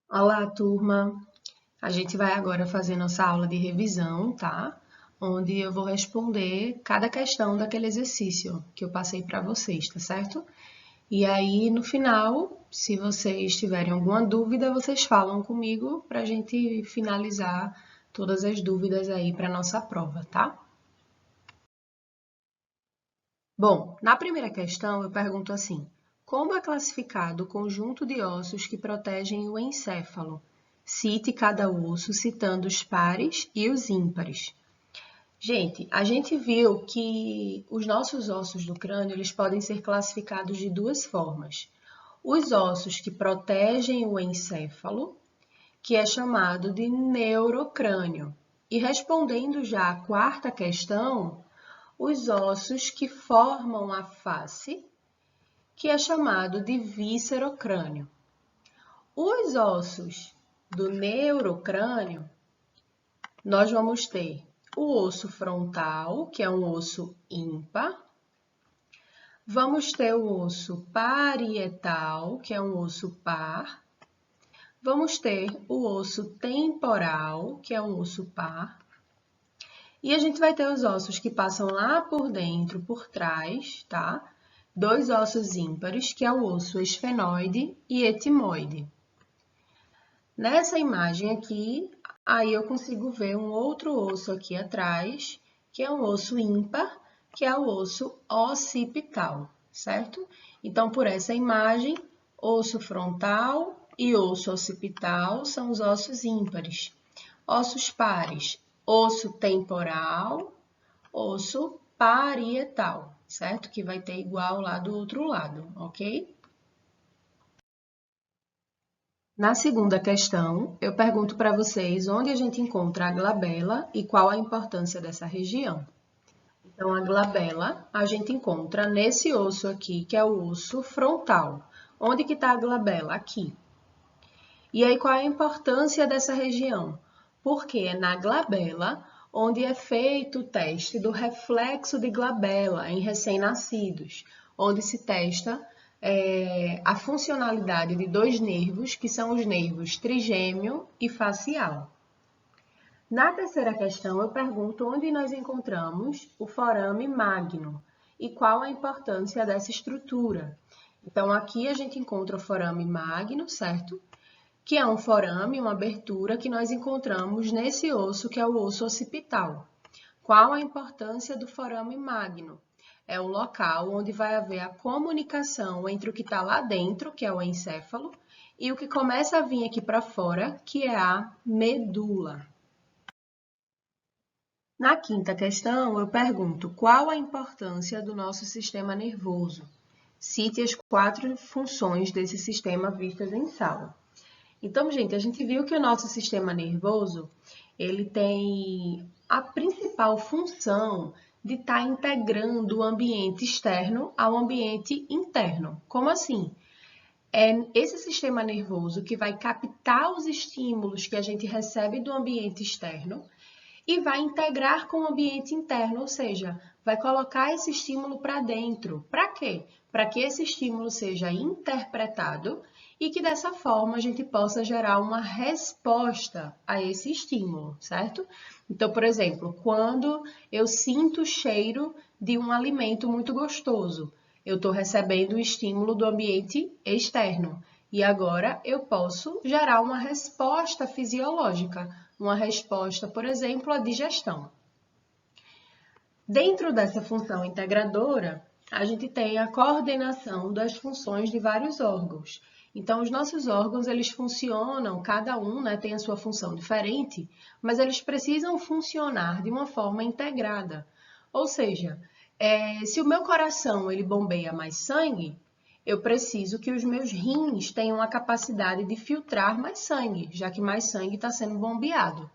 Olá, turma! A gente vai agora fazer nossa aula de revisão, tá? Onde eu vou responder cada questão daquele exercício que eu passei para vocês, tá certo? E aí, no final, se vocês tiverem alguma dúvida, vocês falam comigo para a gente finalizar todas as dúvidas aí para nossa prova, tá? Bom, na primeira questão eu pergunto assim: como é classificado o conjunto de ossos que protegem o encéfalo? Cite cada osso, citando os pares e os ímpares. Gente, a gente viu que os nossos ossos do crânio, eles podem ser classificados de duas formas. Os ossos que protegem o encéfalo, que é chamado de neurocrânio. E respondendo já à quarta questão, os ossos que formam a face, que é chamado de viscerocrânio. Os ossos do neurocrânio, nós vamos ter o osso frontal, que é um osso ímpar. Vamos ter o osso parietal, que é um osso par. Vamos ter o osso temporal, que é um osso par. E a gente vai ter os ossos que passam lá por dentro, por trás, tá? Dois ossos ímpares, que é o osso esfenoide e etimoide. Nessa imagem aqui, aí eu consigo ver um outro osso aqui atrás, que é um osso ímpar, que é o osso occipital, certo? Então, por essa imagem, osso frontal e osso occipital são os ossos ímpares. Ossos pares, osso temporal, osso parietal, certo? Que vai ter igual lá do outro lado, ok? Na segunda questão, eu pergunto para vocês onde a gente encontra a glabela e qual a importância dessa região. Então, a glabela a gente encontra nesse osso aqui, que é o osso frontal. Onde que está a glabela? Aqui. E aí, qual é a importância dessa região? Porque é na glabela onde é feito o teste do reflexo de glabela em recém-nascidos, onde se testa a funcionalidade de dois nervos, que são os nervos trigêmeo e facial. Na terceira questão, eu pergunto onde nós encontramos o forame magno e qual a importância dessa estrutura. Então, aqui a gente encontra o forame magno, certo? Que é um forame, uma abertura que nós encontramos nesse osso, que é o osso occipital. Qual a importância do forame magno? É o local onde vai haver a comunicação entre o que está lá dentro, que é o encéfalo, e o que começa a vir aqui para fora, que é a medula. Na quinta questão, eu pergunto qual a importância do nosso sistema nervoso? Cite as 4 funções desse sistema vistas em sala. Então, gente, a gente viu que o nosso sistema nervoso, ele tem a principal função de estar integrando o ambiente externo ao ambiente interno. Como assim? É esse sistema nervoso que vai captar os estímulos que a gente recebe do ambiente externo e vai integrar com o ambiente interno, ou seja, vai colocar esse estímulo para dentro. Para quê? Para que esse estímulo seja interpretado e que dessa forma a gente possa gerar uma resposta a esse estímulo, certo? Então, por exemplo, quando eu sinto o cheiro de um alimento muito gostoso, eu estou recebendo o estímulo do ambiente externo. E agora eu posso gerar uma resposta fisiológica, uma resposta, por exemplo, à digestão. Dentro dessa função integradora, a gente tem a coordenação das funções de vários órgãos. Então, os nossos órgãos, eles funcionam, cada um, né, tem a sua função diferente, mas eles precisam funcionar de uma forma integrada. Ou seja, se o meu coração ele bombeia mais sangue, eu preciso que os meus rins tenham a capacidade de filtrar mais sangue, já que mais sangue está sendo bombeado.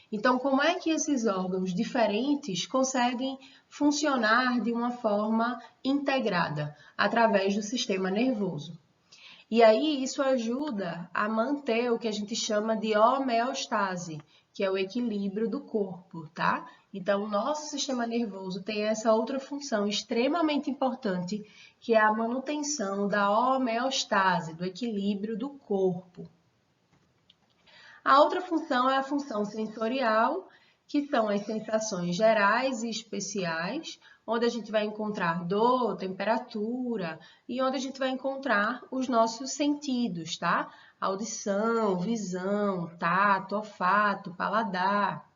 Então, como é que esses órgãos diferentes conseguem funcionar de uma forma integrada através do sistema nervoso? E aí isso ajuda a manter o que a gente chama de homeostase, que é o equilíbrio do corpo, tá? Então, o nosso sistema nervoso tem essa outra função extremamente importante, que é a manutenção da homeostase, do equilíbrio do corpo. A outra função é a função sensorial, que são as sensações gerais e especiais, onde a gente vai encontrar dor, temperatura e onde a gente vai encontrar os nossos sentidos, tá? Audição, visão, tato, olfato, paladar.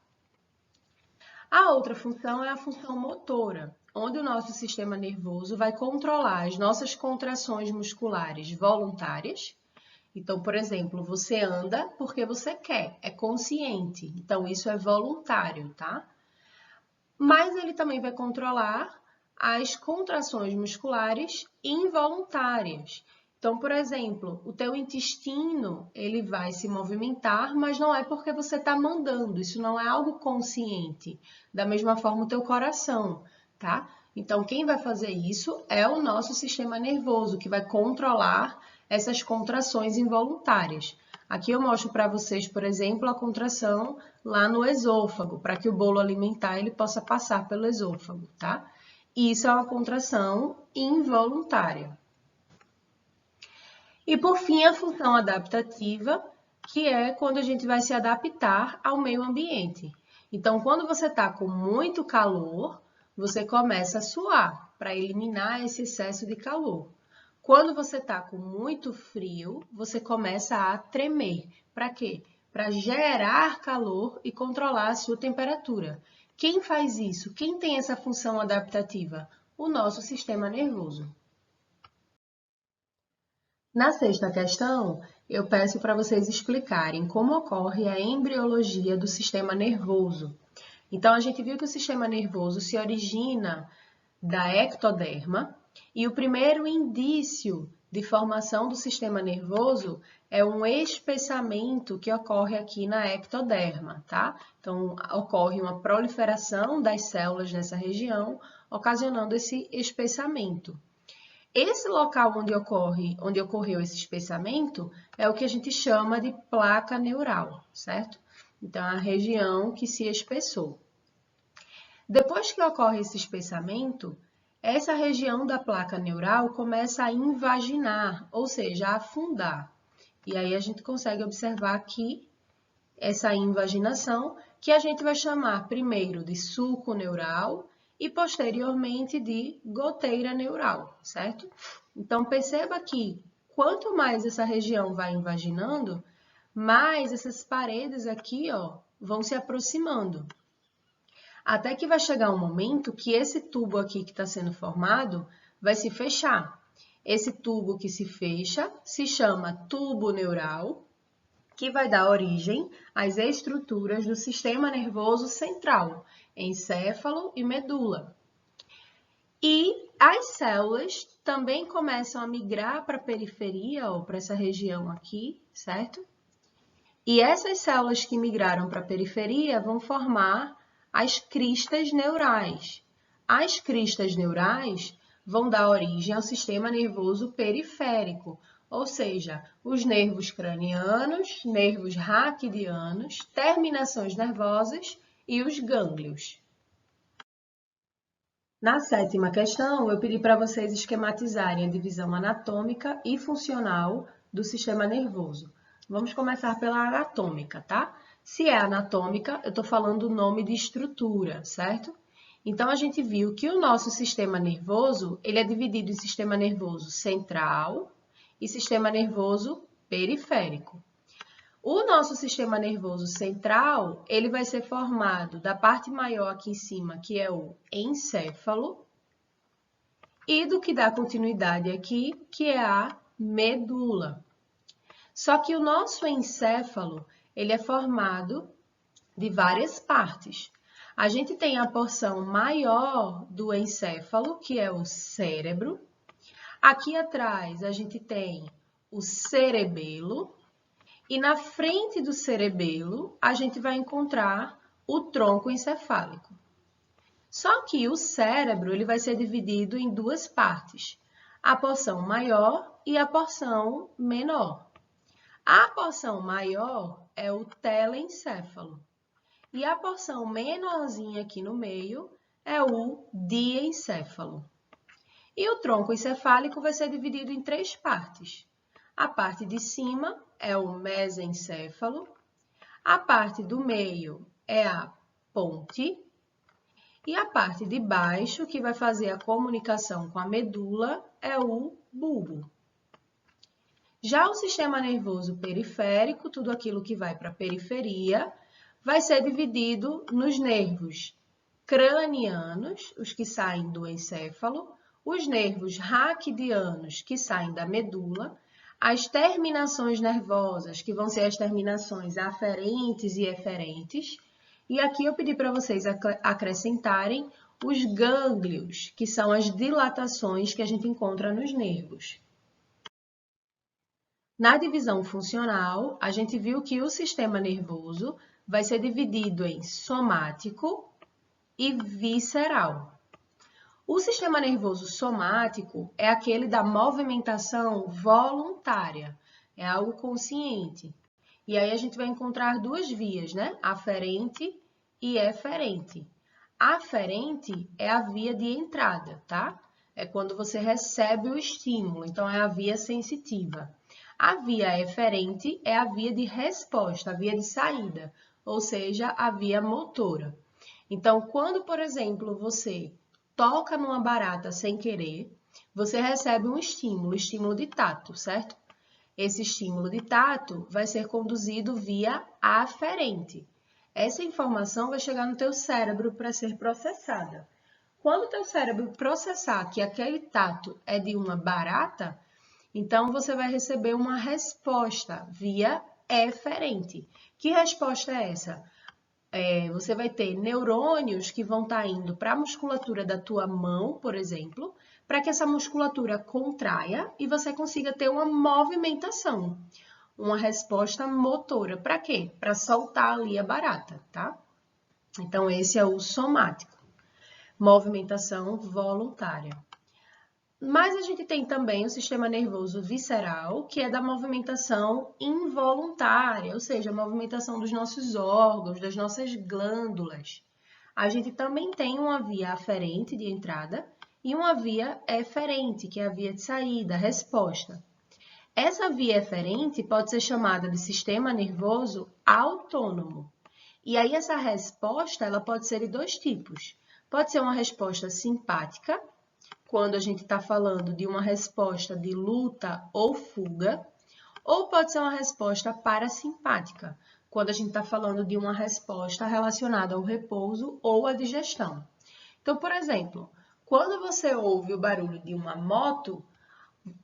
A outra função é a função motora, onde o nosso sistema nervoso vai controlar as nossas contrações musculares voluntárias. Então, por exemplo, você anda porque você quer, é consciente. Então, isso é voluntário, tá? Mas ele também vai controlar as contrações musculares involuntárias. Então, por exemplo, o teu intestino, ele vai se movimentar, mas não é porque você está mandando, isso não é algo consciente. Da mesma forma, o teu coração, tá? Então, quem vai fazer isso é o nosso sistema nervoso, que vai controlar essas contrações involuntárias. Aqui eu mostro para vocês, por exemplo, a contração lá no esôfago, para que o bolo alimentar ele possa passar pelo esôfago, tá? Isso é uma contração involuntária. E por fim, a função adaptativa, que é quando a gente vai se adaptar ao meio ambiente. Então, quando você está com muito calor, você começa a suar para eliminar esse excesso de calor. Quando você está com muito frio, você começa a tremer. Para quê? Para gerar calor e controlar a sua temperatura. Quem faz isso? Quem tem essa função adaptativa? O nosso sistema nervoso. Na sexta questão, eu peço para vocês explicarem como ocorre a embriologia do sistema nervoso. Então, a gente viu que o sistema nervoso se origina da ectoderma, e o primeiro indício de formação do sistema nervoso é um espessamento que ocorre aqui na ectoderma, tá? Então, ocorre uma proliferação das células nessa região, ocasionando esse espessamento. Esse local onde ocorreu esse espessamento é o que a gente chama de placa neural, certo? Então, a região que se espessou. Depois que ocorre esse espessamento, essa região da placa neural começa a invaginar, ou seja, a afundar. E aí a gente consegue observar aqui essa invaginação, que a gente vai chamar primeiro de sulco neural e posteriormente de goteira neural, certo? Então perceba que quanto mais essa região vai invaginando, mais essas paredes aqui, ó, vão se aproximando. Até que vai chegar um momento que esse tubo aqui que está sendo formado vai se fechar. Esse tubo que se fecha se chama tubo neural, que vai dar origem às estruturas do sistema nervoso central, encéfalo e medula. E as células também começam a migrar para a periferia, ou para essa região aqui, certo? E essas células que migraram para a periferia vão formar as cristas neurais. As cristas neurais vão dar origem ao sistema nervoso periférico, ou seja, os nervos cranianos, nervos raquidianos, terminações nervosas e os gânglios. Na sétima questão, eu pedi para vocês esquematizarem a divisão anatômica e funcional do sistema nervoso. Vamos começar pela anatômica, tá? Se é anatômica, eu estou falando o nome de estrutura, certo? Então, a gente viu que o nosso sistema nervoso, ele é dividido em sistema nervoso central e sistema nervoso periférico. O nosso sistema nervoso central, ele vai ser formado da parte maior aqui em cima, que é o encéfalo, e do que dá continuidade aqui, que é a medula. Só que o nosso encéfalo, ele é formado de várias partes. A gente tem a porção maior do encéfalo, que é o cérebro. Aqui atrás, a gente tem o cerebelo. E na frente do cerebelo, a gente vai encontrar o tronco encefálico. Só que o cérebro ele vai ser dividido em duas partes, a porção maior e a porção menor. A porção maior é o telencéfalo e a porção menorzinha aqui no meio é o diencéfalo. E o tronco encefálico vai ser dividido em três partes. A parte de cima é o mesencéfalo, A parte do meio é a ponte e a parte de baixo, que vai fazer a comunicação com a medula, é o bulbo. Já o sistema nervoso periférico, tudo aquilo que vai para a periferia, vai ser dividido nos nervos cranianos, os que saem do encéfalo, os nervos raquidianos, que saem da medula, as terminações nervosas, que vão ser as terminações aferentes e eferentes, e aqui eu pedi para vocês acrescentarem os gânglios, que são as dilatações que a gente encontra nos nervos. Na divisão funcional, a gente viu que o sistema nervoso vai ser dividido em somático e visceral. O sistema nervoso somático é aquele da movimentação voluntária, é algo consciente. E aí a gente vai encontrar duas vias, né? Aferente e eferente. Aferente é a via de entrada, tá? É quando você recebe o estímulo, então é a via sensitiva. A via eferente é a via de resposta, a via de saída, ou seja, a via motora. Então, quando, por exemplo, você toca numa barata sem querer, você recebe um estímulo de tato, certo? Esse estímulo de tato vai ser conduzido via aferente. Essa informação vai chegar no teu cérebro para ser processada. Quando o teu cérebro processar que aquele tato é de uma barata, então você vai receber uma resposta via eferente. Que resposta é essa? Você vai ter neurônios que vão estar indo para a musculatura da tua mão, por exemplo, para que essa musculatura contraia e você consiga ter uma movimentação, uma resposta motora. Para quê? Para soltar ali a barata, tá? Então, esse é o somático, movimentação voluntária. Mas a gente tem também o sistema nervoso visceral, que é da movimentação involuntária, ou seja, a movimentação dos nossos órgãos, das nossas glândulas. A gente também tem uma via aferente de entrada e uma via eferente, que é a via de saída, resposta. Essa via eferente pode ser chamada de sistema nervoso autônomo. E aí essa resposta ela pode ser de dois tipos. Pode ser uma resposta simpática, quando a gente está falando de uma resposta de luta ou fuga, ou pode ser uma resposta parasimpática, quando a gente está falando de uma resposta relacionada ao repouso ou à digestão. Então, por exemplo, quando você ouve o barulho de uma moto,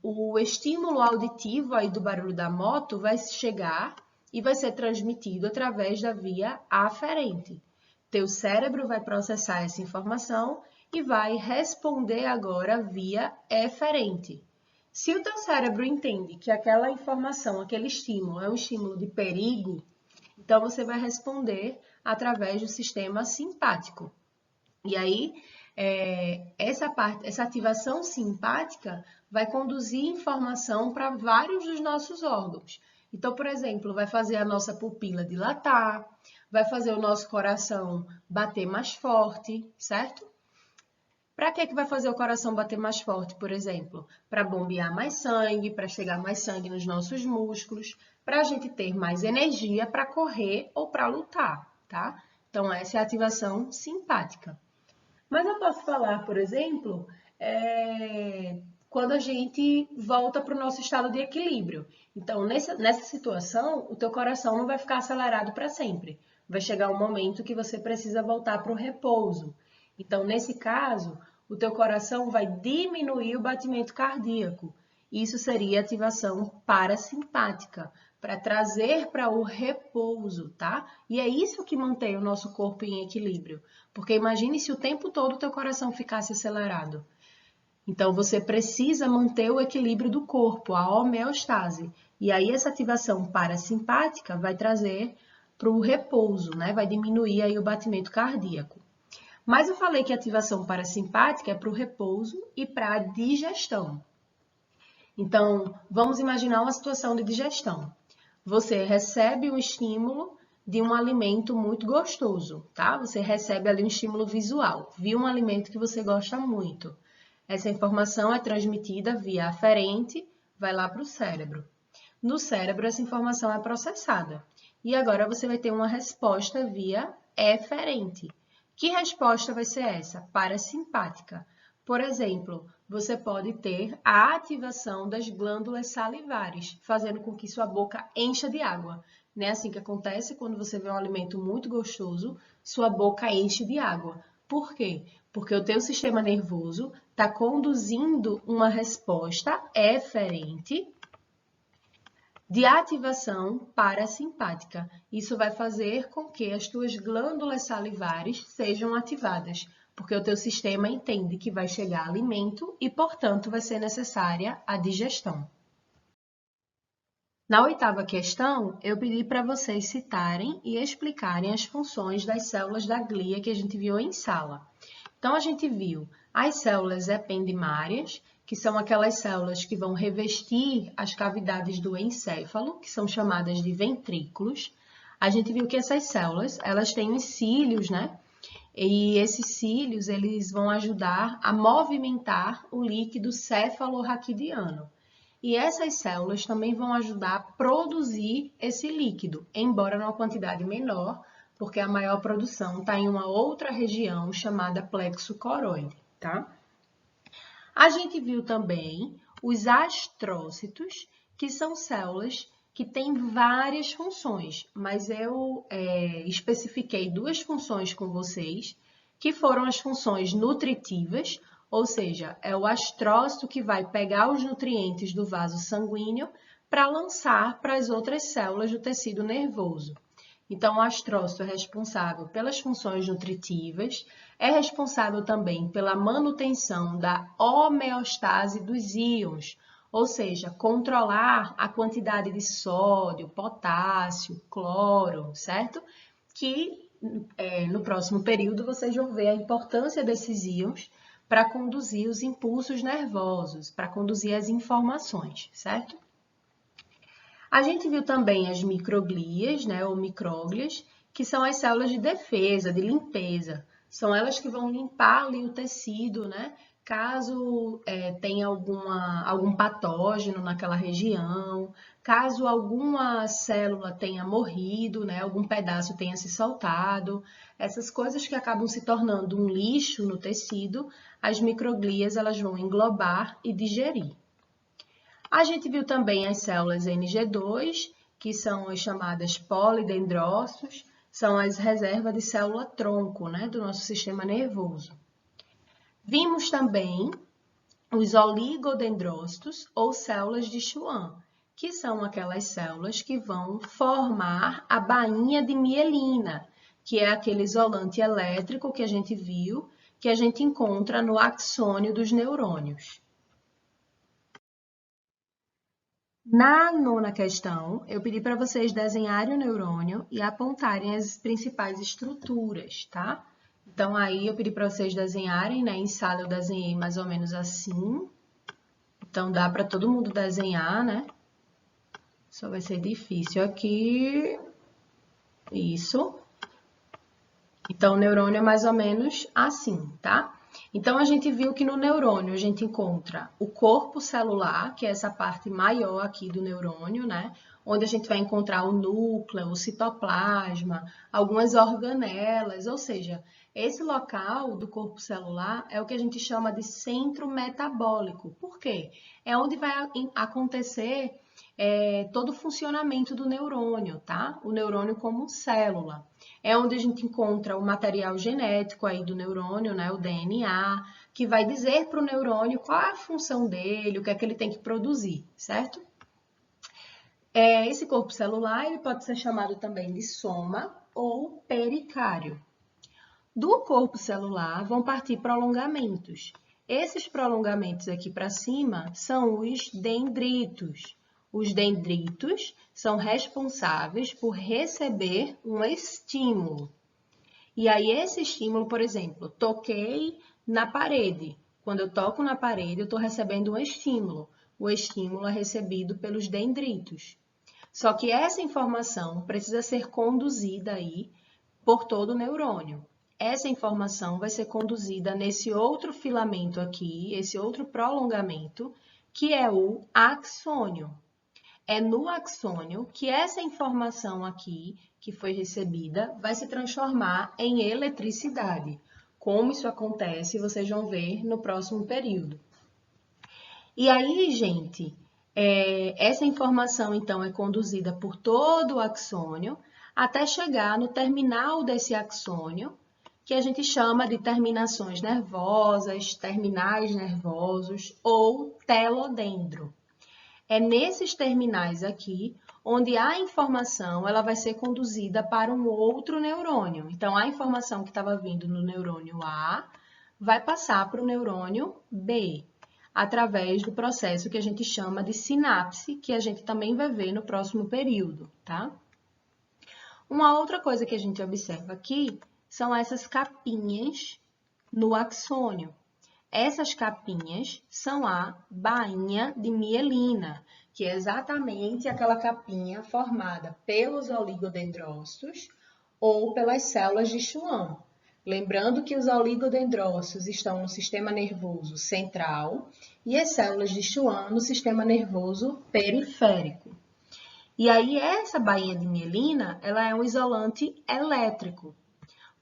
o estímulo auditivo aí do barulho da moto vai chegar e vai ser transmitido através da via aferente. Teu cérebro vai processar essa informação e vai responder agora via eferente. Se o teu cérebro entende que aquela informação, aquele estímulo é um estímulo de perigo, então você vai responder através do sistema simpático. E aí, essa ativação simpática vai conduzir informação para vários dos nossos órgãos. Então, por exemplo, vai fazer a nossa pupila dilatar, vai fazer o nosso coração bater mais forte, certo? Para que vai fazer o coração bater mais forte, por exemplo? Para bombear mais sangue, para chegar mais sangue nos nossos músculos, para a gente ter mais energia para correr ou para lutar, tá? Então, essa é a ativação simpática. Mas eu posso falar, por exemplo, quando a gente volta para o nosso estado de equilíbrio. Então, nessa situação, o teu coração não vai ficar acelerado para sempre. Vai chegar um momento que você precisa voltar para o repouso. Então, nesse caso, o teu coração vai diminuir o batimento cardíaco. Isso seria ativação parasimpática, para trazer para o repouso, tá? E é isso que mantém o nosso corpo em equilíbrio. Porque imagine se o tempo todo o teu coração ficasse acelerado. Então, você precisa manter o equilíbrio do corpo, a homeostase. E aí, essa ativação parasimpática vai trazer para o repouso, né? Vai diminuir aí o batimento cardíaco. Mas eu falei que a ativação parasimpática é para o repouso e para a digestão. Então, vamos imaginar uma situação de digestão. Você recebe um estímulo de um alimento muito gostoso, tá? Você recebe ali um estímulo visual, viu um alimento que você gosta muito. Essa informação é transmitida via aferente, vai lá para o cérebro. no cérebro essa informação é processada. E agora você vai ter uma resposta via eferente. Que resposta vai ser essa? Parasimpática. Por exemplo, você pode ter a ativação das glândulas salivares, fazendo com que sua boca encha de água. Não é assim que acontece quando você vê um alimento muito gostoso, sua boca enche de água. Por quê? Porque o teu sistema nervoso está conduzindo uma resposta eferente de ativação parasimpática. Isso vai fazer com que as tuas glândulas salivares sejam ativadas, porque o teu sistema entende que vai chegar alimento e, portanto, vai ser necessária a digestão. Na oitava questão, eu pedi para vocês citarem e explicarem as funções das células da glia que a gente viu em sala. Então, a gente viu as células ependimárias, que são aquelas células que vão revestir as cavidades do encéfalo, que são chamadas de ventrículos. A gente viu que essas células, elas têm os cílios, né? E esses cílios, eles vão ajudar a movimentar o líquido cefalorraquidiano. E essas células também vão ajudar a produzir esse líquido, embora numa quantidade menor, porque a maior produção está em uma outra região chamada plexo coroide, tá? A gente viu também os astrócitos, que são células que têm várias funções, mas eu especifiquei duas funções com vocês, que foram as funções nutritivas, ou seja, é o astrócito que vai pegar os nutrientes do vaso sanguíneo para lançar para as outras células do tecido nervoso. Então, o astrócito é responsável pelas funções nutritivas, é responsável também pela manutenção da homeostase dos íons, ou seja, controlar a quantidade de sódio, potássio, cloro, certo? Que no próximo período vocês vão ver a importância desses íons para conduzir os impulsos nervosos, para conduzir as informações, certo? A gente viu também as microglias, né, ou micróglias, que são as células de defesa, de limpeza. São elas que vão limpar ali o tecido, né, caso tenha algum patógeno naquela região, caso alguma célula tenha morrido, né, algum pedaço tenha se soltado. Essas coisas que acabam se tornando um lixo no tecido, as microglias elas vão englobar e digerir. A gente viu também as células NG2, que são as chamadas polidendrócitos, são as reservas de célula-tronco, né, do nosso sistema nervoso. Vimos também os oligodendrócitos, ou células de Schwann, que são aquelas células que vão formar a bainha de mielina, que é aquele isolante elétrico que a gente viu, que a gente encontra no axônio dos neurônios. Na nona questão, eu pedi para vocês desenharem o neurônio e apontarem as principais estruturas, tá? Então, aí eu pedi para vocês desenharem, né? Em sala eu desenhei mais ou menos assim. Então, dá para todo mundo desenhar, né? Só vai ser difícil aqui. Isso. Então, o neurônio é mais ou menos assim, tá? Então, a gente viu que no neurônio a gente encontra o corpo celular, que é essa parte maior aqui do neurônio, né? Onde a gente vai encontrar o núcleo, o citoplasma, algumas organelas, ou seja, esse local do corpo celular é o que a gente chama de centro metabólico. Por quê? É onde vai acontecer todo o funcionamento do neurônio, tá? O neurônio como célula. É onde a gente encontra o material genético aí do neurônio, né, o DNA, que vai dizer para o neurônio qual é a função dele, o que é que ele tem que produzir, certo? Esse corpo celular ele pode ser chamado também de soma ou pericário. Do corpo celular vão partir prolongamentos. Esses prolongamentos aqui para cima são os dendritos. Os dendritos são responsáveis por receber um estímulo. E aí, esse estímulo, por exemplo, toquei na parede. Quando eu toco na parede, eu estou recebendo um estímulo. O estímulo é recebido pelos dendritos. Só que essa informação precisa ser conduzida aí por todo o neurônio. Essa informação vai ser conduzida nesse outro filamento aqui, esse outro prolongamento, que é o axônio. é no axônio que essa informação aqui, que foi recebida, vai se transformar em eletricidade. Como isso acontece, vocês vão ver no próximo período. E aí, gente, essa informação, então, é conduzida por todo o axônio até chegar no terminal desse axônio, que a gente chama de terminações nervosas, terminais nervosos ou telodendro. É nesses terminais aqui onde a informação ela vai ser conduzida para um outro neurônio. Então, a informação que estava vindo no neurônio A vai passar para o neurônio B, através do processo que a gente chama de sinapse, que a gente também vai ver no próximo período, tá? Uma outra coisa que a gente observa aqui são essas capinhas no axônio. Essas capinhas são a bainha de mielina, que é exatamente aquela capinha formada pelos oligodendrócitos ou pelas células de Schwann. Lembrando que os oligodendrócitos estão no sistema nervoso central e as células de Schwann no sistema nervoso periférico. E aí essa bainha de mielina, ela é um isolante elétrico.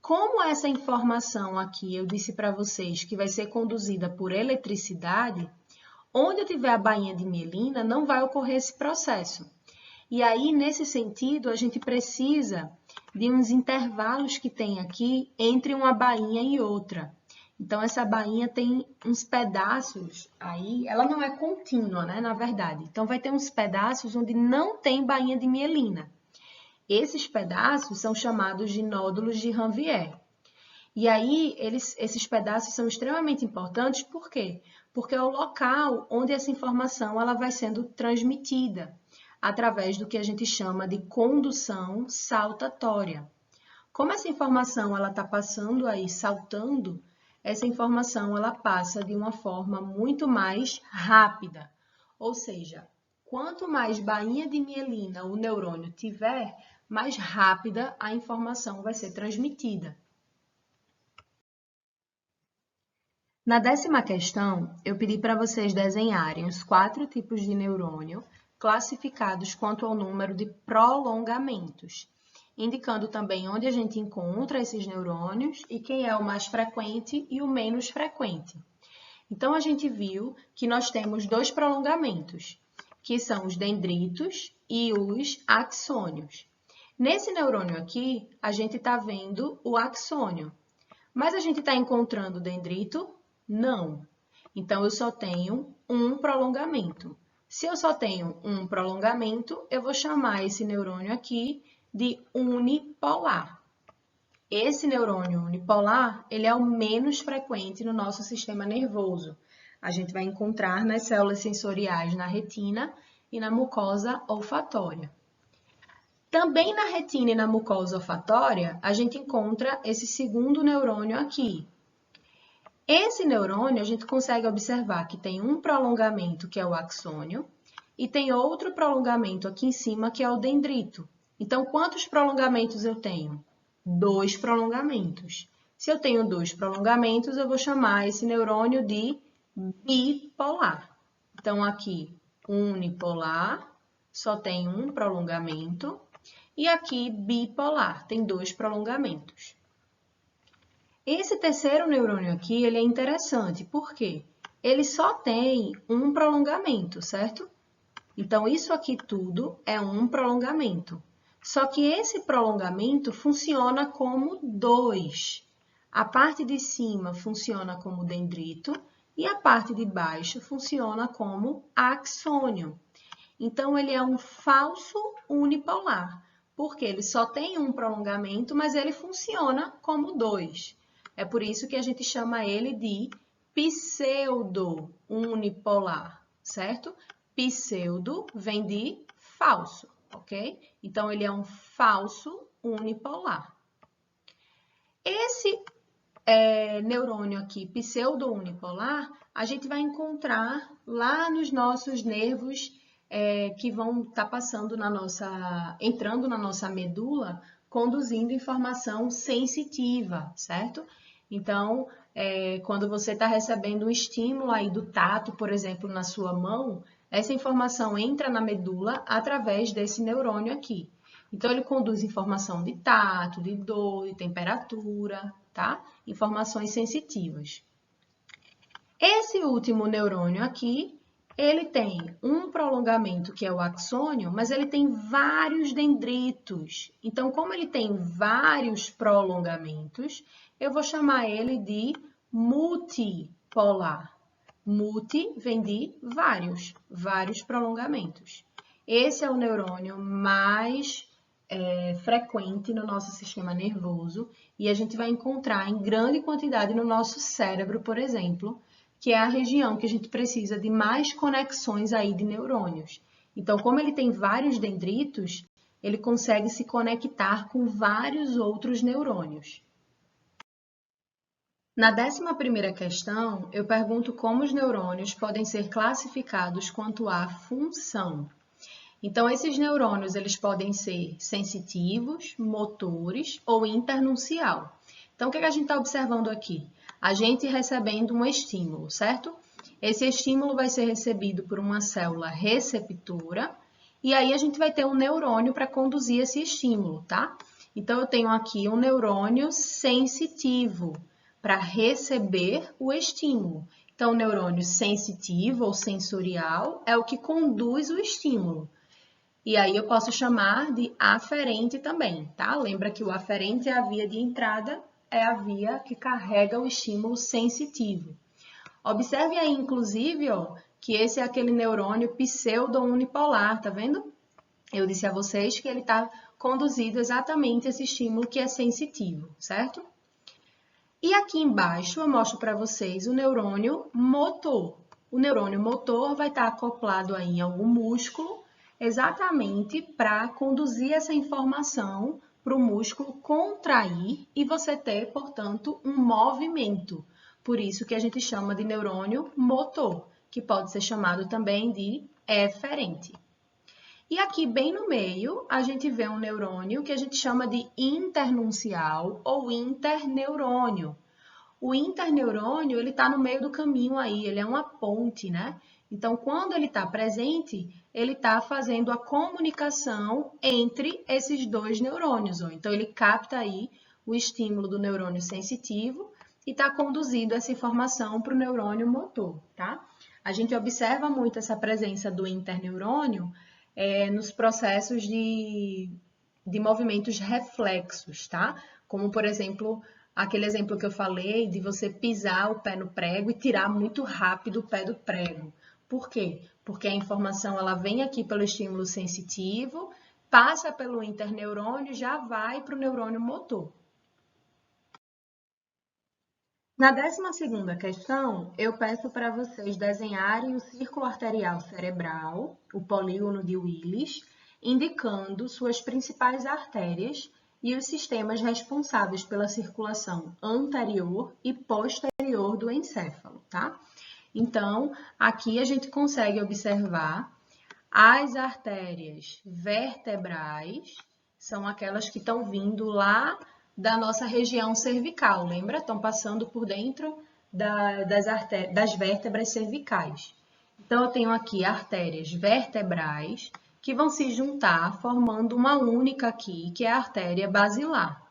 Como essa informação aqui eu disse para vocês que vai ser conduzida por eletricidade, onde eu tiver a bainha de mielina não vai ocorrer esse processo. E aí, nesse sentido, a gente precisa de uns intervalos que tem aqui entre uma bainha e outra. Então, essa bainha tem uns pedaços aí, ela não é contínua, né, na verdade. Então, vai ter uns pedaços onde não tem bainha de mielina. Esses pedaços são chamados de nódulos de Ranvier. E aí, esses pedaços são extremamente importantes, por quê? Porque é o local onde essa informação ela vai sendo transmitida, através do que a gente chama de condução saltatória. Como essa informação ela está passando aí, saltando, essa informação ela passa de uma forma muito mais rápida. Ou seja, quanto mais bainha de mielina o neurônio tiver, mais rápida a informação vai ser transmitida. Na 10ª questão, eu pedi para vocês desenharem os 4 tipos de neurônio classificados quanto ao número de prolongamentos, indicando também onde a gente encontra esses neurônios e quem é o mais frequente e o menos frequente. Então, a gente viu que nós temos 2 prolongamentos, que são os dendritos e os axônios. Nesse neurônio aqui, a gente está vendo o axônio, mas a gente está encontrando o dendrito? Não. Então, eu só tenho um prolongamento. Se eu só tenho um prolongamento, eu vou chamar esse neurônio aqui de unipolar. Esse neurônio unipolar, ele é o menos frequente no nosso sistema nervoso. A gente vai encontrar nas células sensoriais na retina e na mucosa olfatória. Também na retina e na mucosa olfatória, a gente encontra esse segundo neurônio aqui. Esse neurônio, a gente consegue observar que tem um prolongamento, que é o axônio, e tem outro prolongamento aqui em cima, que é o dendrito. Então, quantos prolongamentos eu tenho? 2 prolongamentos. Se eu tenho 2 prolongamentos, eu vou chamar esse neurônio de bipolar. Então, aqui, unipolar, só tem um prolongamento, e aqui, bipolar, tem 2 prolongamentos. Esse terceiro neurônio aqui, ele é interessante, por quê? Ele só tem um prolongamento, certo? Então, isso aqui tudo é um prolongamento. Só que esse prolongamento funciona como 2. A parte de cima funciona como dendrito e a parte de baixo funciona como axônio. Então, ele é um falso unipolar, porque ele só tem um prolongamento, mas ele funciona como 2. É por isso que a gente chama ele de pseudo-unipolar, certo? Pseudo vem de falso, ok? Então, ele é um falso unipolar. Esse neurônio aqui, pseudo-unipolar, a gente vai encontrar lá nos nossos nervos que vão estar passando entrando na nossa medula, conduzindo informação sensitiva, certo? Então, quando você está recebendo um estímulo aí do tato, por exemplo, na sua mão, essa informação entra na medula através desse neurônio aqui. Então, ele conduz informação de tato, de dor, de temperatura, tá? Informações sensitivas. Esse último neurônio aqui, ele tem um prolongamento que é o axônio, mas ele tem vários dendritos. Então, como ele tem vários prolongamentos, eu vou chamar ele de multipolar. Multi vem de vários prolongamentos. Esse é o neurônio mais frequente no nosso sistema nervoso e a gente vai encontrar em grande quantidade no nosso cérebro, por exemplo, que é a região que a gente precisa de mais conexões aí de neurônios. Então, como ele tem vários dendritos, ele consegue se conectar com vários outros neurônios. Na 11ª questão, eu pergunto como os neurônios podem ser classificados quanto à função. Então, esses neurônios eles podem ser sensitivos, motores ou internuncial. Então, o que a gente está observando aqui? A gente recebendo um estímulo, certo? Esse estímulo vai ser recebido por uma célula receptora e aí a gente vai ter um neurônio para conduzir esse estímulo, tá? Então, eu tenho aqui um neurônio sensitivo para receber o estímulo. Então, o neurônio sensitivo ou sensorial é o que conduz o estímulo. E aí eu posso chamar de aferente também, tá? Lembra que o aferente é a via de entrada, é a via que carrega o estímulo sensitivo. Observe aí, inclusive, ó, que esse é aquele neurônio pseudo-unipolar, tá vendo? Eu disse a vocês que ele está conduzido exatamente esse estímulo que é sensitivo, certo? E aqui embaixo eu mostro para vocês o neurônio motor. O neurônio motor vai estar acoplado aí em algum músculo, exatamente para conduzir essa informação para o músculo contrair e você ter, portanto, um movimento. Por isso que a gente chama de neurônio motor, que pode ser chamado também de eferente. E aqui, bem no meio, a gente vê um neurônio que a gente chama de internuncial ou interneurônio. O interneurônio, ele está no meio do caminho aí, ele é uma ponte, né? Então, quando ele está presente, ele está fazendo a comunicação entre esses dois neurônios. Ó. Então, ele capta aí o estímulo do neurônio sensitivo e está conduzindo essa informação para o neurônio motor, tá? A gente observa muito essa presença do interneurônio nos processos de movimentos reflexos, tá? Como, por exemplo, aquele exemplo que eu falei de você pisar o pé no prego e tirar muito rápido o pé do prego. Por quê? Porque a informação ela vem aqui pelo estímulo sensitivo, passa pelo interneurônio e já vai para o neurônio motor. Na 12ª questão, eu peço para vocês desenharem o círculo arterial cerebral, o polígono de Willis, indicando suas principais artérias e os sistemas responsáveis pela circulação anterior e posterior do encéfalo, tá? Então, aqui a gente consegue observar as artérias vertebrais, são aquelas que estão vindo lá da nossa região cervical, lembra? Estão passando por dentro das vértebras cervicais. Então, eu tenho aqui artérias vertebrais que vão se juntar formando uma única aqui, que é a artéria basilar.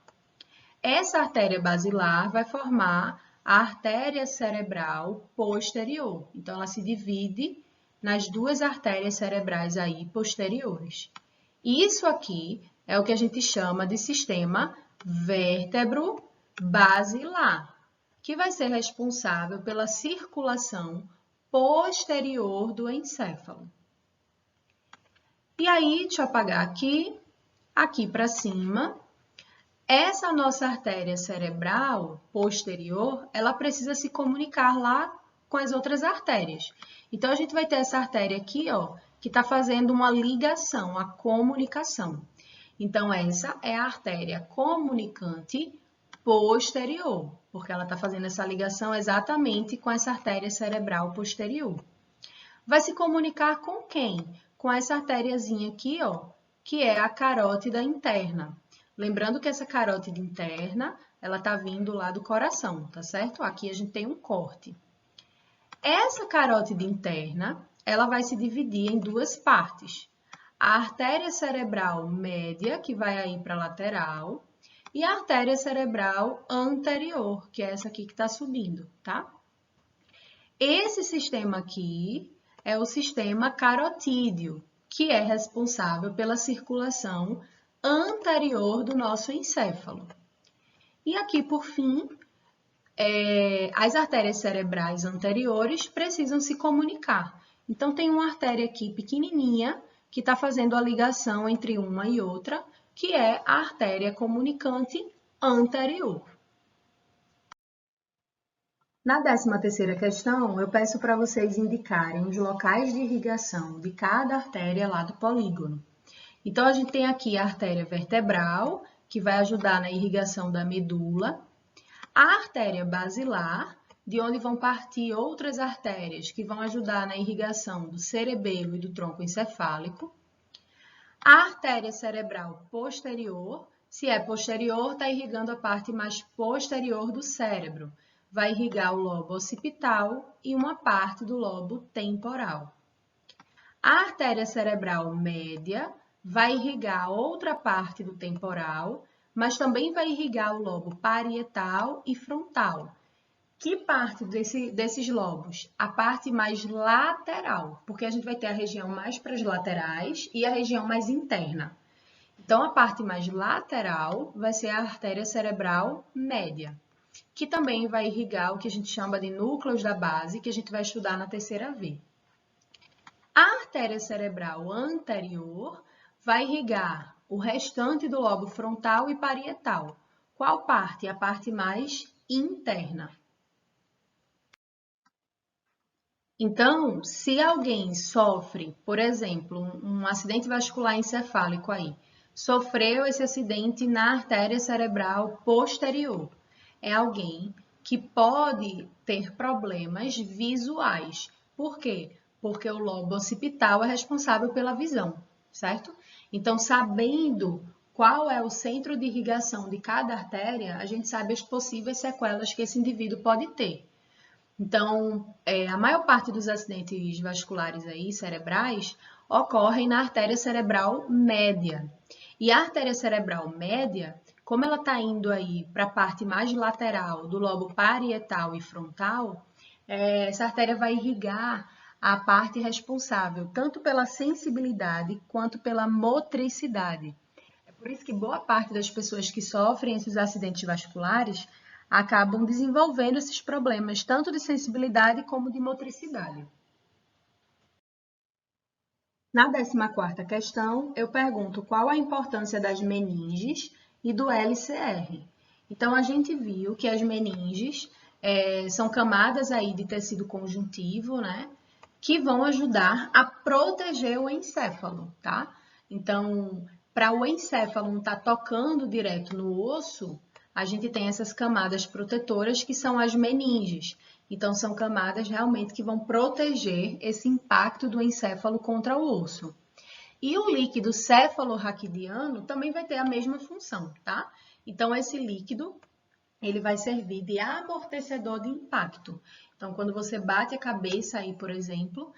Essa artéria basilar vai formar a artéria cerebral posterior. Então, ela se divide nas duas artérias cerebrais aí posteriores. Isso aqui é o que a gente chama de sistema vértebro-basilar, que vai ser responsável pela circulação posterior do encéfalo. E aí, deixa eu apagar aqui para cima, essa nossa artéria cerebral posterior, ela precisa se comunicar lá com as outras artérias. Então, a gente vai ter essa artéria aqui, ó, que está fazendo uma ligação, a comunicação. Então, essa é a artéria comunicante posterior, porque ela está fazendo essa ligação exatamente com essa artéria cerebral posterior. Vai se comunicar com quem? Com essa artériazinha aqui, ó, que é a carótida interna. Lembrando que essa carótida interna, ela está vindo lá do coração, tá certo? Aqui a gente tem um corte. Essa carótida interna, ela vai se dividir em duas partes. A artéria cerebral média, que vai aí para a lateral, e a artéria cerebral anterior, que é essa aqui que está subindo, tá? Esse sistema aqui é o sistema carotídeo, que é responsável pela circulação anterior do nosso encéfalo. E aqui, por fim, as artérias cerebrais anteriores precisam se comunicar. Então, tem uma artéria aqui pequenininha que está fazendo a ligação entre uma e outra, que é a artéria comunicante anterior. Na 13ª questão, eu peço para vocês indicarem os locais de irrigação de cada artéria lá do polígono. Então, a gente tem aqui a artéria vertebral, que vai ajudar na irrigação da medula, a artéria basilar, de onde vão partir outras artérias que vão ajudar na irrigação do cerebelo e do tronco encefálico, a artéria cerebral posterior, se é posterior, está irrigando a parte mais posterior do cérebro, vai irrigar o lobo occipital e uma parte do lobo temporal. A artéria cerebral média vai irrigar outra parte do temporal, mas também vai irrigar o lobo parietal e frontal. Que parte desses lobos? A parte mais lateral, porque a gente vai ter a região mais para as laterais e a região mais interna. Então, a parte mais lateral vai ser a artéria cerebral média, que também vai irrigar o que a gente chama de núcleos da base, que a gente vai estudar na terceira V. A artéria cerebral anterior vai irrigar o restante do lobo frontal e parietal. Qual parte? A parte mais interna. Então, se alguém sofre, por exemplo, um acidente vascular encefálico aí, sofreu esse acidente na artéria cerebral posterior, é alguém que pode ter problemas visuais. Por quê? Porque o lobo occipital é responsável pela visão, certo? Então, sabendo qual é o centro de irrigação de cada artéria, a gente sabe as possíveis sequelas que esse indivíduo pode ter. Então, a maior parte dos acidentes vasculares aí, cerebrais, ocorrem na artéria cerebral média. E a artéria cerebral média, como ela está indo aí para a parte mais lateral do lobo parietal e frontal, essa artéria vai irrigar a parte responsável tanto pela sensibilidade quanto pela motricidade. É por isso que boa parte das pessoas que sofrem esses acidentes vasculares acabam desenvolvendo esses problemas, tanto de sensibilidade como de motricidade. Na 14ª questão, eu pergunto qual a importância das meninges e do LCR. Então, a gente viu que as meninges são camadas aí de tecido conjuntivo, né? Que vão ajudar a proteger o encéfalo, tá? Então, para o encéfalo não estar tocando direto no osso, a gente tem essas camadas protetoras que são as meninges. Então, são camadas realmente que vão proteger esse impacto do encéfalo contra o osso. E o líquido cefalorraquidiano também vai ter a mesma função, tá? Então, esse líquido, ele vai servir de amortecedor de impacto. Então, quando você bate a cabeça aí, por exemplo,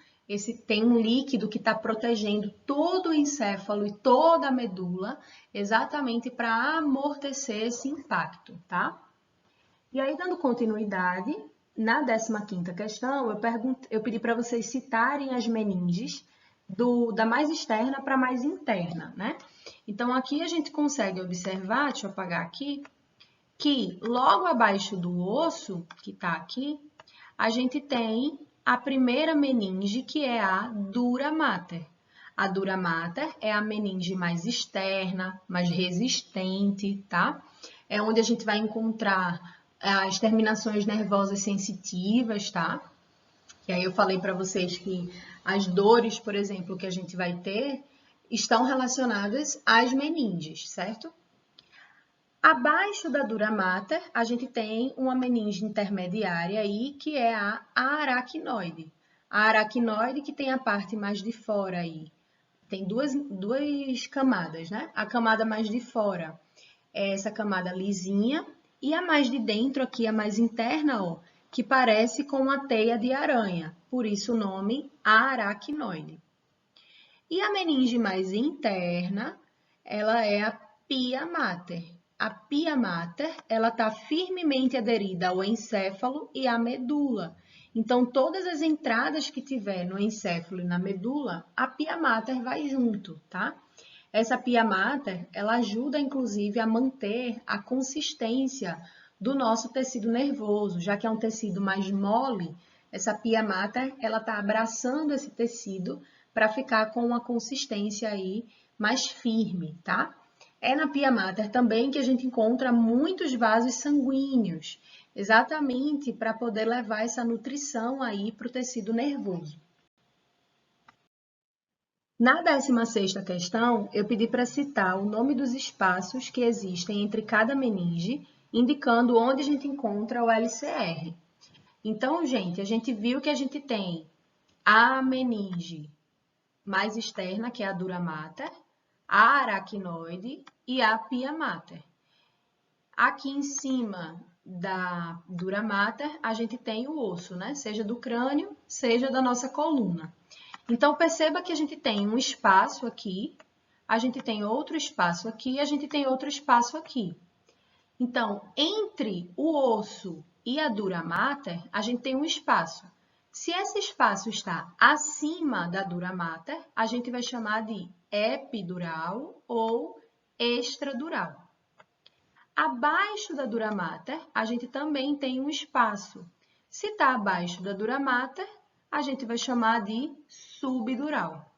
tem um líquido que está protegendo todo o encéfalo e toda a medula, exatamente para amortecer esse impacto, tá? E aí, dando continuidade, na 15ª questão, eu pedi para vocês citarem as meninges da mais externa para a mais interna, né? Então, aqui a gente consegue observar, deixa eu apagar aqui, que logo abaixo do osso, que está aqui, a gente tem a primeira meninge, que é a dura mater. A dura mater é a meninge mais externa, mais resistente, tá? É onde a gente vai encontrar as terminações nervosas sensitivas, tá? E aí eu falei para vocês que as dores, por exemplo, que a gente vai ter, estão relacionadas às meninges, certo? Abaixo da dura mater, a gente tem uma meninge intermediária aí, que é a aracnoide. A aracnoide que tem a parte mais de fora aí. Tem duas camadas, né? A camada mais de fora é essa camada lisinha e a mais de dentro aqui, a mais interna, ó, que parece com uma teia de aranha. por isso o nome aracnoide. E a meninge mais interna, ela é a pia mater. A pia mater, ela está firmemente aderida ao encéfalo e à medula. Então, todas as entradas que tiver no encéfalo e na medula, a pia mater vai junto, tá? Essa pia mater, ela ajuda, inclusive, a manter a consistência do nosso tecido nervoso, já que é um tecido mais mole, essa pia mater, ela está abraçando esse tecido para ficar com uma consistência aí mais firme, tá? É na pia mater também que a gente encontra muitos vasos sanguíneos, exatamente para poder levar essa nutrição aí para o tecido nervoso. Na 16ª questão, eu pedi para citar o nome dos espaços que existem entre cada meninge, indicando onde a gente encontra o LCR. Então, gente, a gente viu que a gente tem a meninge mais externa, que é a dura mater, a aracnoide e a pia mater. Aqui em cima da dura mater, a gente tem o osso, né? Seja do crânio, seja da nossa coluna. Então, perceba que a gente tem um espaço aqui, a gente tem outro espaço aqui, a gente tem outro espaço aqui. Então, entre o osso e a dura mater, a gente tem um espaço. Se esse espaço está acima da dura mater, a gente vai chamar de epidural ou extradural. Abaixo da dura mater, a gente também tem um espaço. Se está abaixo da dura mater, a gente vai chamar de subdural.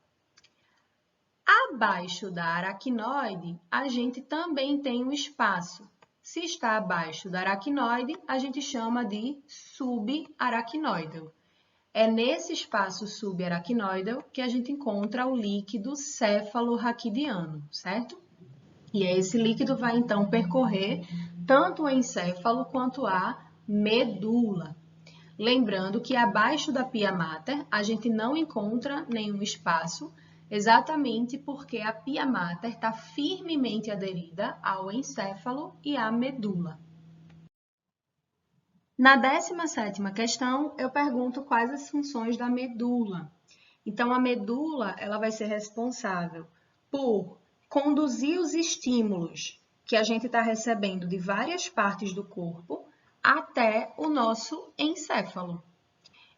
Abaixo da aracnoide, a gente também tem um espaço. Se está abaixo da aracnoide, a gente chama de subaracnoidal. É nesse espaço subaracnoidal que a gente encontra o líquido cefalorraquidiano, certo? E esse líquido vai, então, percorrer tanto o encéfalo quanto a medula. Lembrando que abaixo da pia mater, a gente não encontra nenhum espaço, exatamente porque a pia mater está firmemente aderida ao encéfalo e à medula. Na 17ª questão, eu pergunto quais as funções da medula. Então, a medula ela vai ser responsável por conduzir os estímulos que a gente está recebendo de várias partes do corpo até o nosso encéfalo.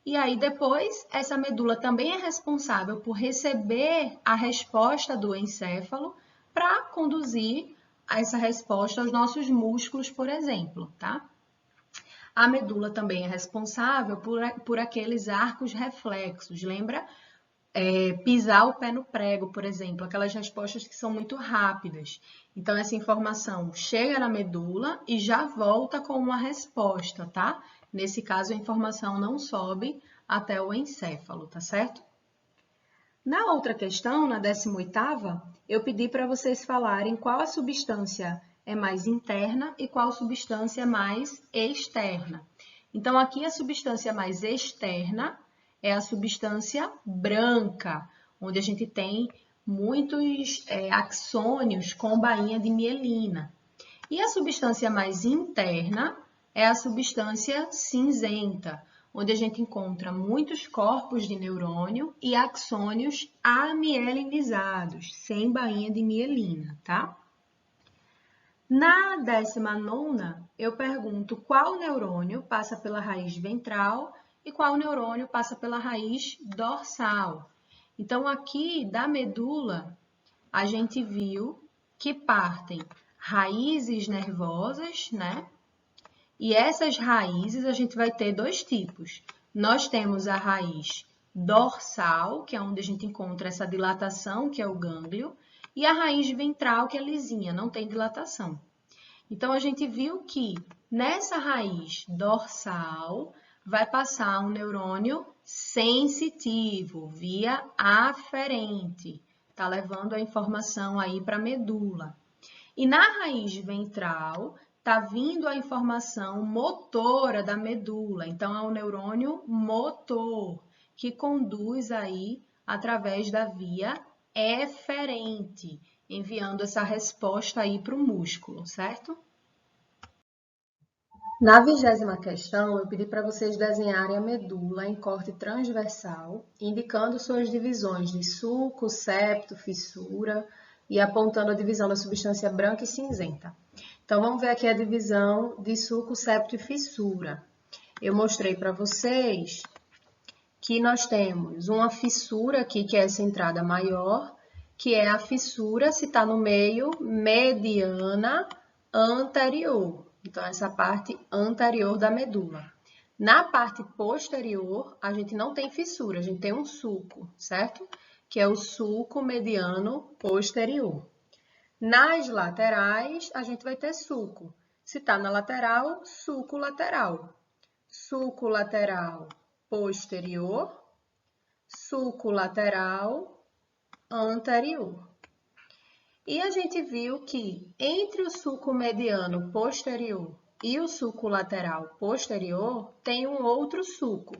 E aí, depois, essa medula também é responsável por receber a resposta do encéfalo para conduzir essa resposta aos nossos músculos, por exemplo, tá? A medula também é responsável por aqueles arcos reflexos, lembra? Pisar o pé no prego, por exemplo, aquelas respostas que são muito rápidas. Então, essa informação chega na medula e já volta com uma resposta, tá? Nesse caso, a informação não sobe até o encéfalo, tá certo? Na outra questão, na 18ª, eu pedi para vocês falarem qual a substância é mais interna e qual substância é mais externa. Então, aqui a substância mais externa é a substância branca, onde a gente tem muitos axônios com bainha de mielina. E a substância mais interna é a substância cinzenta, onde a gente encontra muitos corpos de neurônio e axônios amielinizados, sem bainha de mielina, tá? Na 19ª, eu pergunto qual neurônio passa pela raiz ventral e qual neurônio passa pela raiz dorsal. Então, aqui da medula, a gente viu que partem raízes nervosas, né? E essas raízes a gente vai ter dois tipos. Nós temos a raiz dorsal, que é onde a gente encontra essa dilatação, que é o gânglio, e a raiz ventral, que é lisinha, não tem dilatação. Então, a gente viu que nessa raiz dorsal vai passar um neurônio sensitivo, via aferente, tá levando a informação aí para a medula. E na raiz ventral, tá vindo a informação motora da medula. Então, é um neurônio motor, que conduz aí através da via eferente, enviando essa resposta aí para o músculo, certo? Na 20ª questão, eu pedi para vocês desenharem a medula em corte transversal, indicando suas divisões de sulco, septo, fissura e apontando a divisão da substância branca e cinzenta. Então, vamos ver aqui a divisão de sulco, septo e fissura. Eu mostrei para vocês que nós temos uma fissura aqui, que é essa entrada maior, que é a fissura, se está no meio, mediana anterior. Então, essa parte anterior da medula. Na parte posterior, a gente não tem fissura, a gente tem um sulco, certo? Que é o sulco mediano posterior. Nas laterais, a gente vai ter sulco. Se está na lateral, sulco lateral. Sulco lateral posterior, sulco lateral anterior. E a gente viu que entre o sulco mediano posterior e o sulco lateral posterior tem um outro sulco.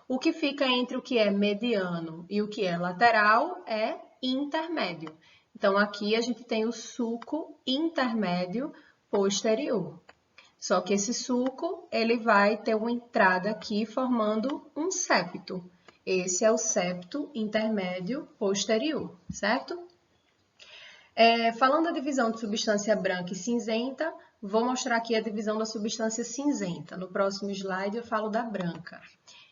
O que fica entre o que é mediano e o que é lateral é intermédio. Então, aqui a gente tem o sulco intermédio posterior. Só que esse sulco, ele vai ter uma entrada aqui formando um septo. Esse é o septo intermédio posterior, certo? Falando da divisão de substância branca e cinzenta, vou mostrar aqui a divisão da substância cinzenta. No próximo slide eu falo da branca.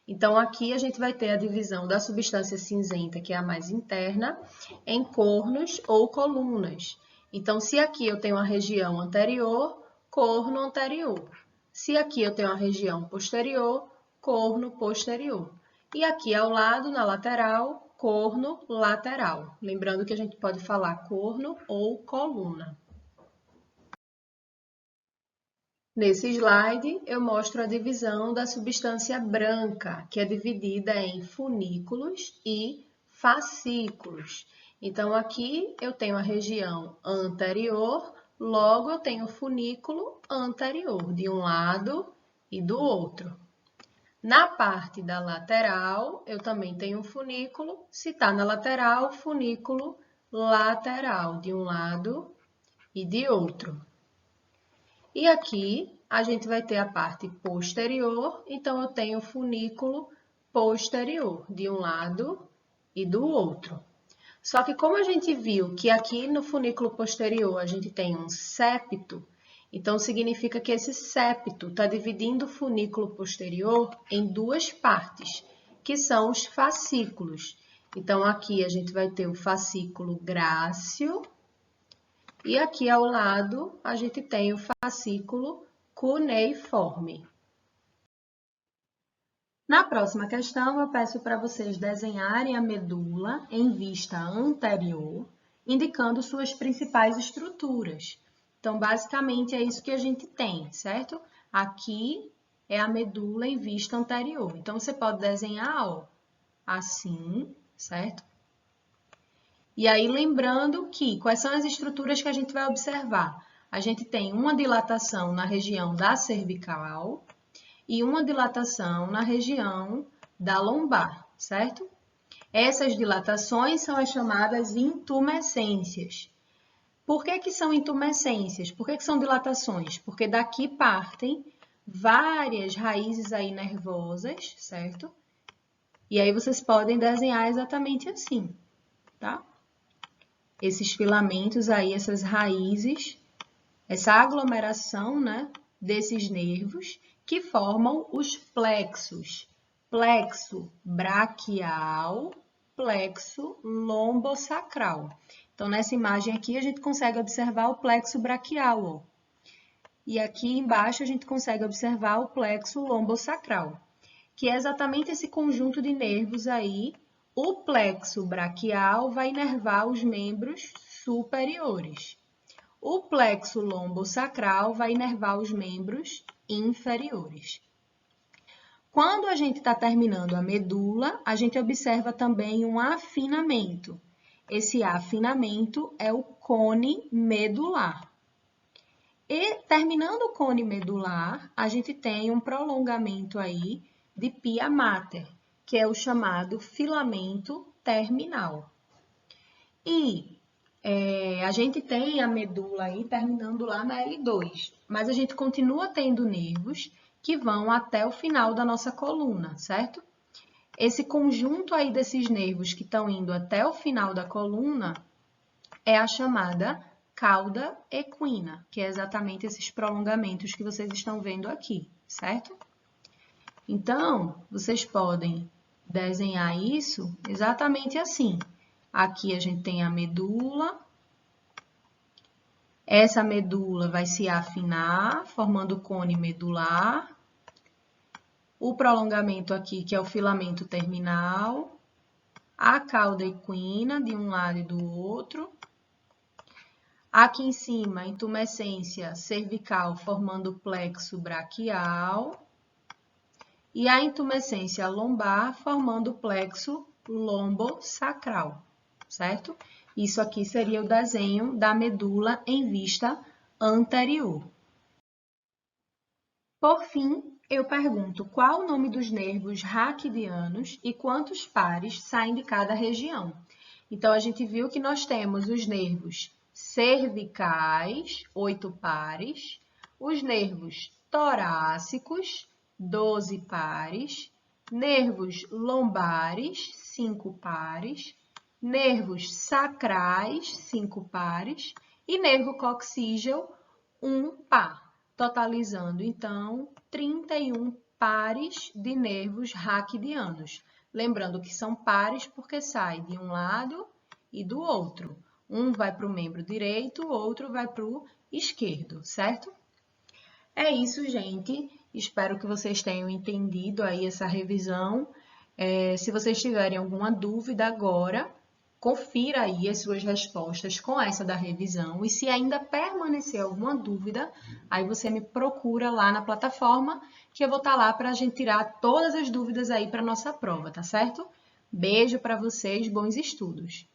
Então, aqui a gente vai ter a divisão da substância cinzenta, que é a mais interna, em cornos ou colunas. Então, se aqui eu tenho a região anterior, corno anterior. Se aqui eu tenho a região posterior, corno posterior. E aqui ao lado, na lateral, corno lateral. Lembrando que a gente pode falar corno ou coluna. Nesse slide, eu mostro a divisão da substância branca, que é dividida em funículos e fascículos. Então, aqui eu tenho a região anterior, logo eu tenho o funículo anterior, de um lado e do outro. Na parte da lateral, eu também tenho um funículo. Se está na lateral, funículo lateral, de um lado e de outro. E aqui, a gente vai ter a parte posterior, então eu tenho o funículo posterior, de um lado e do outro. Só que como a gente viu que aqui no funículo posterior a gente tem um septo, então significa que esse septo está dividindo o funículo posterior em duas partes, que são os fascículos. Então, aqui a gente vai ter o fascículo grácil e aqui ao lado a gente tem o fascículo cuneiforme. Na próxima questão, eu peço para vocês desenharem a medula em vista anterior, indicando suas principais estruturas. Então, basicamente, é isso que a gente tem, certo? Aqui é a medula em vista anterior. Então, você pode desenhar, ó, assim, certo? E aí, lembrando que, quais são as estruturas que a gente vai observar? A gente tem uma dilatação na região da cervical e uma dilatação na região da lombar, certo? Essas dilatações são as chamadas intumescências. Por que são intumescências? Por que são dilatações? Porque daqui partem várias raízes aí nervosas, certo? E aí vocês podem desenhar exatamente assim, tá? Esses filamentos aí, essas raízes, essa aglomeração, né, desses nervos que formam os plexos. Plexo braquial, plexo lombosacral. Então, nessa imagem aqui, a gente consegue observar o plexo braquial, ó. E aqui embaixo, a gente consegue observar o plexo lombosacral, que é exatamente esse conjunto de nervos aí. O plexo braquial vai inervar os membros superiores. O plexo lombosacral vai inervar os membros inferiores. Quando a gente está terminando a medula, a gente observa também um afinamento. Esse afinamento é o cone medular. E terminando o cone medular, a gente tem um prolongamento aí de pia mater, que é o chamado filamento terminal. E A gente tem a medula aí terminando lá na L2, mas a gente continua tendo nervos que vão até o final da nossa coluna, certo? Esse conjunto aí desses nervos que estão indo até o final da coluna é a chamada cauda equina, que é exatamente esses prolongamentos que vocês estão vendo aqui, certo? Então, vocês podem desenhar isso exatamente assim. Aqui a gente tem a medula. Essa medula vai se afinar, formando o cone medular. O prolongamento aqui, que é o filamento terminal. A cauda equina, de um lado e do outro. Aqui em cima, a intumescência cervical, formando o plexo braquial. E a intumescência lombar, formando o plexo lombosacral, certo? Isso aqui seria o desenho da medula em vista anterior. Por fim, eu pergunto qual o nome dos nervos raquidianos e quantos pares saem de cada região. Então, a gente viu que nós temos os nervos cervicais, 8 pares, os nervos torácicos, 12 pares, nervos lombares, 5 pares, nervos sacrais, 5 pares, e nervo coxígeo, 1 par, totalizando, então, 31 pares de nervos raquidianos. Lembrando que são pares porque sai de um lado e do outro. Um vai para o membro direito, o outro vai para o esquerdo, certo? É isso, gente. Espero que vocês tenham entendido aí essa revisão. Se vocês tiverem alguma dúvida agora, confira aí as suas respostas com essa da revisão. E se ainda permanecer alguma dúvida, aí você me procura lá na plataforma, que eu vou estar lá para a gente tirar todas as dúvidas aí para a nossa prova, tá certo? Beijo para vocês, bons estudos!